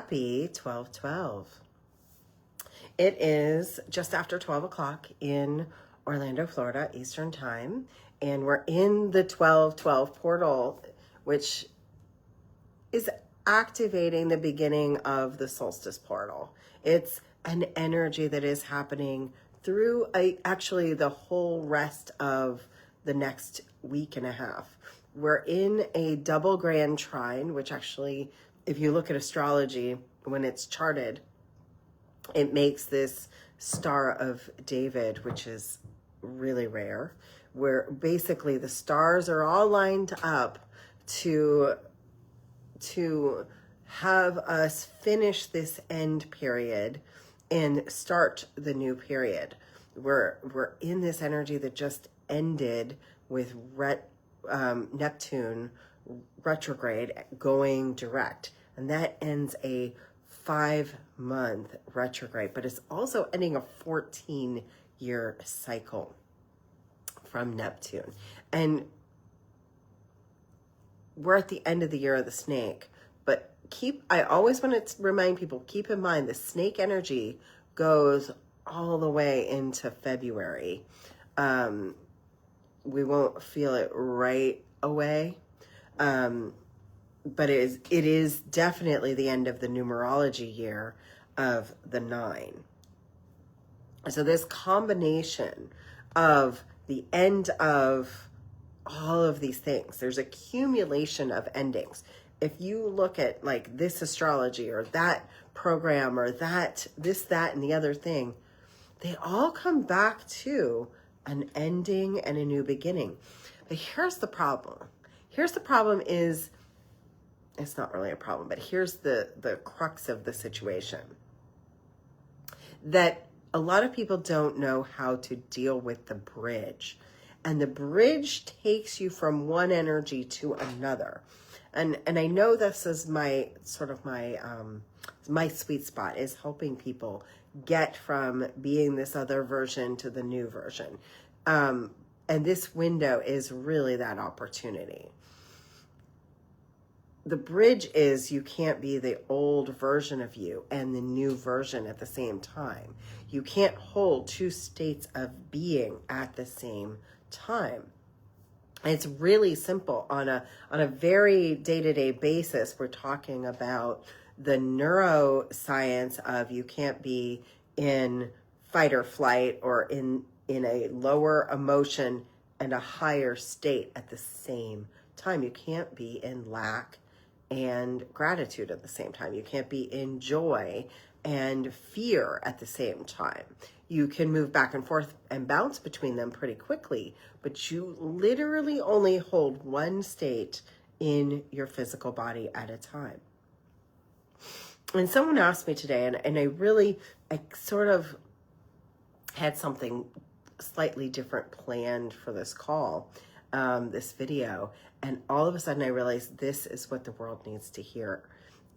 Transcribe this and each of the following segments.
Happy 12/12. It is just after 12 o'clock in Orlando, Florida, Eastern Time, and we're in the 12/12 portal, which is activating the beginning of the Solstice portal. It's an energy that is happening through actually the whole rest of the next week and a half. We're in a double grand trine, which actually, if you look at astrology, when it's charted, it makes this Star of David, which is really rare, where basically the stars are all lined up to have us finish this end period and start the new period. We're in this energy that just ended with Neptune retrograde going direct, and that ends a 5-month retrograde, but it's also ending a 14-year cycle from Neptune. And we're at the end of the year of the snake, but I always want to remind people, keep in mind the snake energy goes all the way into February. We won't feel it right away. But it is definitely the end of the numerology year of the 9. So this combination of the end of all of these things, there's accumulation of endings. If you look at like this astrology or that program or that, and the other thing, they all come back to an ending and a new beginning. But here's the problem. Is, it's not really a problem, but here's the crux of the situation. That a lot of people don't know how to deal with the bridge. And the bridge takes you from one energy to another. And I know this is my sweet spot, is helping people get from being this other version to the new version. And this window is really that opportunity. The bridge is you can't be the old version of you and the new version at the same time. You can't hold two states of being at the same time. It's really simple. On a very day-to-day basis, we're talking about the neuroscience of you can't be in fight or flight or in a lower emotion and a higher state at the same time. You can't be in lack and gratitude at the same time. You can't be in joy and fear at the same time. You can move back and forth and bounce between them pretty quickly, but you literally only hold one state in your physical body at a time. And someone asked me today, and I sort of had something slightly different planned for this call, this video, and all of a sudden I realized this is what the world needs to hear.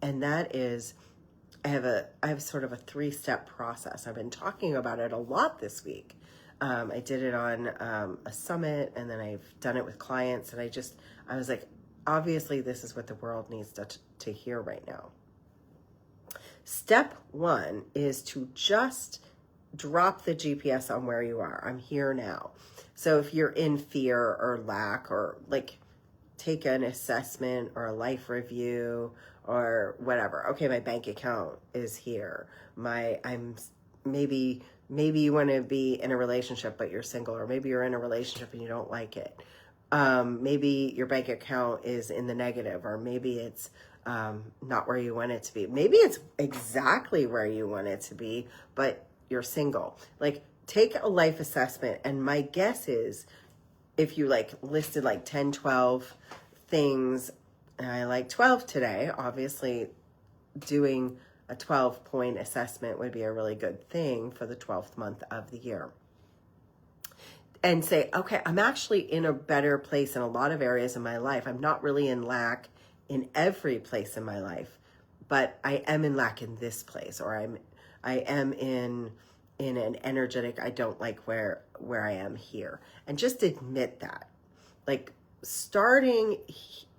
And that is, I have sort of a 3-step process. I've been talking about it a lot this week. I did it on a summit, and then I've done it with clients, and I was like, obviously this is what the world needs to hear right now. Step 1 is to just drop the GPS on where you are. I'm here now. So if you're in fear or lack, or like take an assessment or a life review or whatever. Okay, my bank account is here. Maybe you want to be in a relationship but you're single, or maybe you're in a relationship and you don't like it. Maybe your bank account is in the negative, or maybe it's not where you want it to be. Maybe it's exactly where you want it to be, but you're single. Like, take a life assessment, and my guess is if you listed 10, 12 things, and I like 12 today, obviously doing a 12-point assessment would be a really good thing for the 12th month of the year. And say, okay, I'm actually in a better place in a lot of areas in my life. I'm not really in lack in every place in my life, but I am in lack in this place, or I am in an energetic, I don't like where I am here. And just admit that. Starting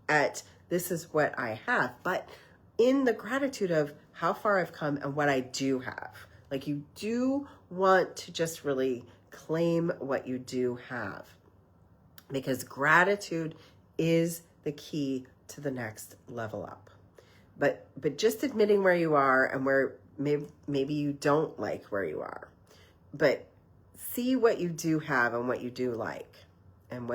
at, this is what I have, but in the gratitude of how far I've come and what I do have. Like, you do want to just really claim what you do have, because gratitude is the key to the next level up. But just admitting where you are and where maybe you don't like where you are, but see what you do have and what you do like, and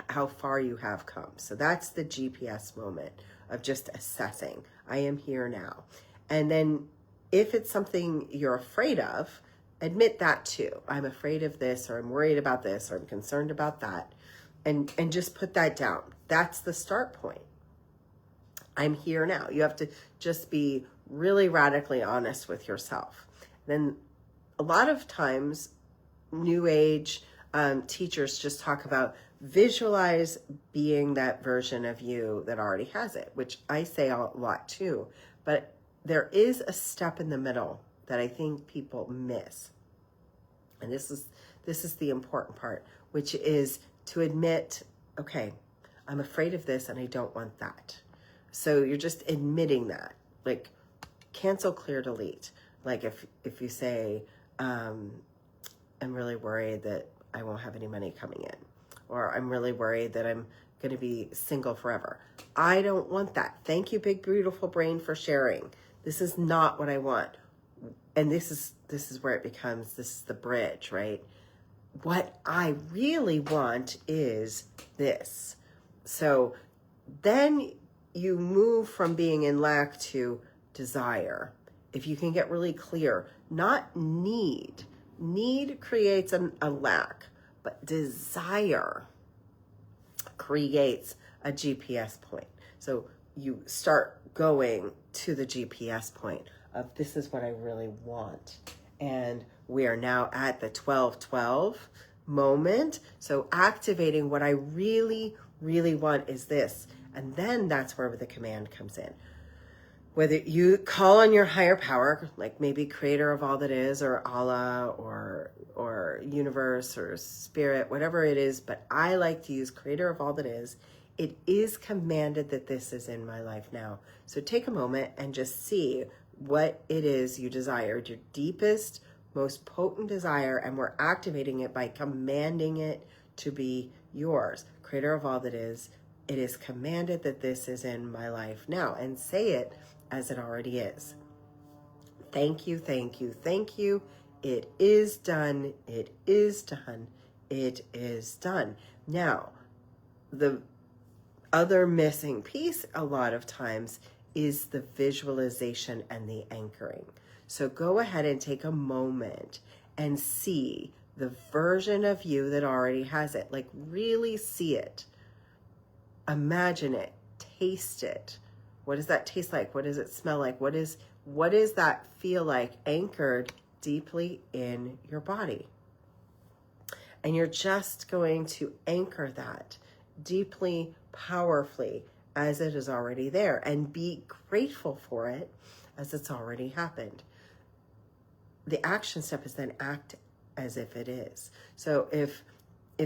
how far you have come. So that's the GPS moment of just assessing. I am here now. And then if it's something you're afraid of, admit that too. I'm afraid of this, or I'm worried about this, or I'm concerned about that. And just put that down. That's the start point. I'm here now. You have to just be really radically honest with yourself. Then a lot of times, New Age teachers just talk about visualize being that version of you that already has it, which I say a lot too. But there is a step in the middle that I think people miss. And this is the important part, which is to admit, okay, I'm afraid of this and I don't want that. So you're just admitting that, like cancel, clear, delete. Like if you say, I'm really worried that I won't have any money coming in, or I'm really worried that I'm going to be single forever. I don't want that. Thank you, big, beautiful brain, for sharing. This is not what I want. And this is where it becomes, this is the bridge, right? What I really want is this. So then you move from being in lack to desire. If you can get really clear, not need. Need creates a lack, but desire creates a GPS point. So you start going to the GPS point of this is what I really want. And we are now at the 12-12 moment. So activating what I really, really want is this. And then that's where the command comes in. Whether you call on your higher power, like maybe creator of all that is, or Allah, or universe, or spirit, whatever it is, but I like to use creator of all that is. It is commanded that this is in my life now. So take a moment and just see what it is you desired, your deepest, most potent desire, and we're activating it by commanding it to be yours. Creator of all that is, it is commanded that this is in my life now, and say it as it already is. Thank you, thank you, thank you. It is done, it is done, it is done. Now, the other missing piece a lot of times is the visualization and the anchoring. So go ahead and take a moment and see the version of you that already has it. Like, really see it. Imagine it. Taste it. What does that taste like? What does it smell like? What does that feel like, anchored deeply in your body? And you're just going to anchor that deeply, powerfully, as it is already there, and be grateful for it as it's already happened. The action step is then act as if it is. So if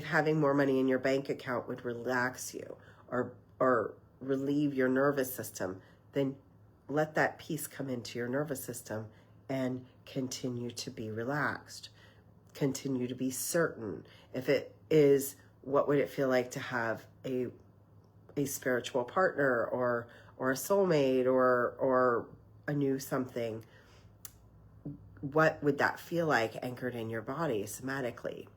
having more money in your bank account would relax you or relieve your nervous system, then let that peace come into your nervous system and continue to be relaxed. Continue to be certain. If it is, what would it feel like to have a spiritual partner or a soulmate or a new something? What would that feel like anchored in your body somatically?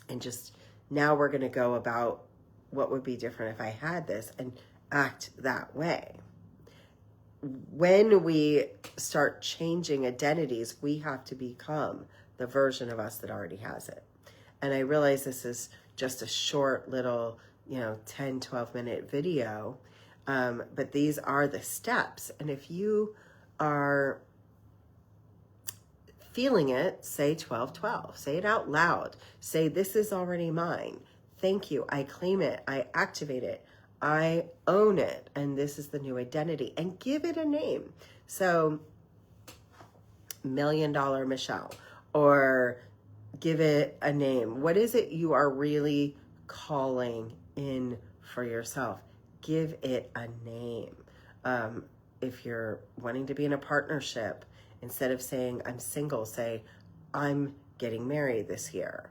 And just now we're going to go about what would be different if I had this, and act that way. When we start changing identities, we have to become the version of us that already has it. And I realize this is just a short little, 10, 12 minute video. But these are the steps. And if you are feeling it, say 12-12. Say it out loud. Say, this is already mine. Thank you. I claim it. I activate it. I own it. And this is the new identity. And give it a name. So, $1 Million Michelle. Or give it a name. What is it you are really calling in for yourself? Give it a name. if you're wanting to be in a partnership, instead of saying I'm single, say I'm getting married this year.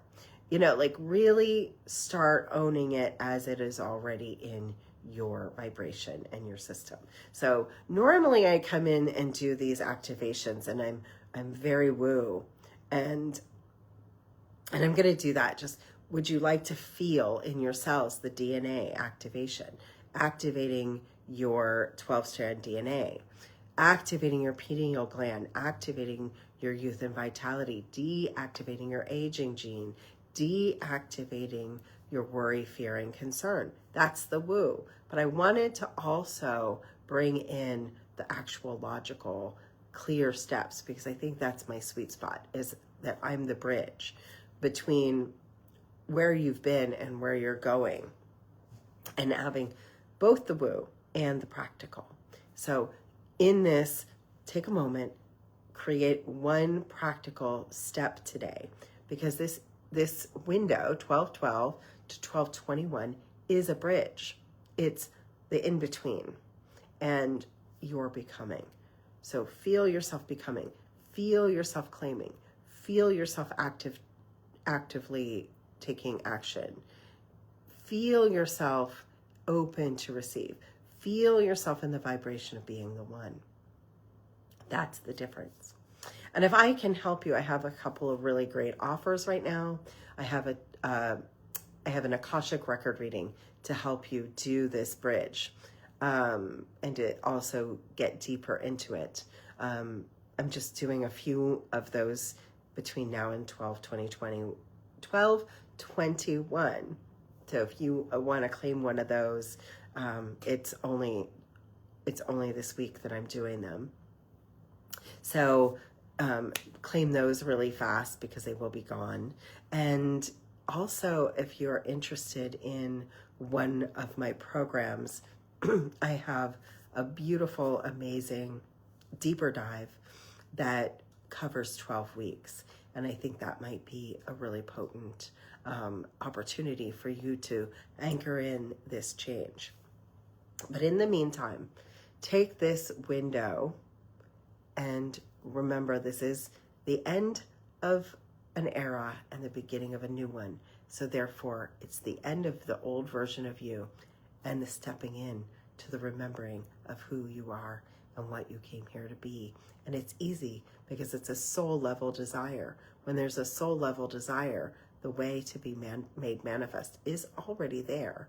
Like really start owning it as it is already in your vibration and your system. So normally I come in and do these activations, and I'm very woo, and I'm going to do that. Just, would you like to feel in your cells the DNA activation, activating your 12-strand DNA, activating your pineal gland, activating your youth and vitality, deactivating your aging gene, deactivating your worry, fear, and concern. That's the woo. But I wanted to also bring in the actual logical, clear steps, because I think that's my sweet spot, is that I'm the bridge between where you've been and where you're going, and having both the woo and the practical. So in this, take a moment, create one practical step today, because this window, 12/12 to 12/21, is a bridge. It's the in-between, and you're becoming. So feel yourself becoming, feel yourself claiming, feel yourself actively taking action, feel yourself open to receive, feel yourself in the vibration of being the one. That's the difference. And if I can help you, I have a couple of really great offers right now. I have an Akashic record reading to help you do this bridge, and to also get deeper into it. I'm just doing a few of those between now and 12/21. So if you want to claim one of those, it's only this week that I'm doing them. So claim those really fast, because they will be gone. And also, if you're interested in one of my programs, I have a beautiful, amazing deeper dive that covers 12 weeks. And I think that might be a really potent opportunity for you to anchor in this change. But in the meantime, take this window and remember, this is the end of an era and the beginning of a new one. So therefore, it's the end of the old version of you and the stepping in to the remembering of who you are and what you came here to be. And it's easy because it's a soul level desire. When there's a soul level desire, the way to be made manifest is already there.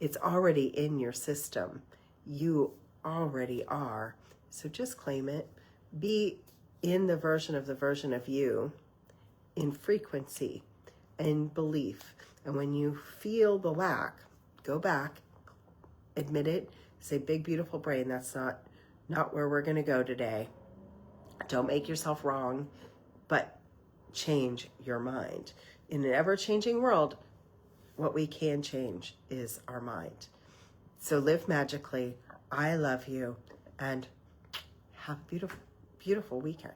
It's already in your system. You already are. So just claim it. Be in the version of you, in frequency and belief. And when you feel the lack, go back, admit it, say, big, beautiful brain, that's not where we're going to go today. Don't make yourself wrong, but change your mind. In an ever-changing world, what we can change is our mind. So live magically. I love you, and have a beautiful, beautiful weekend.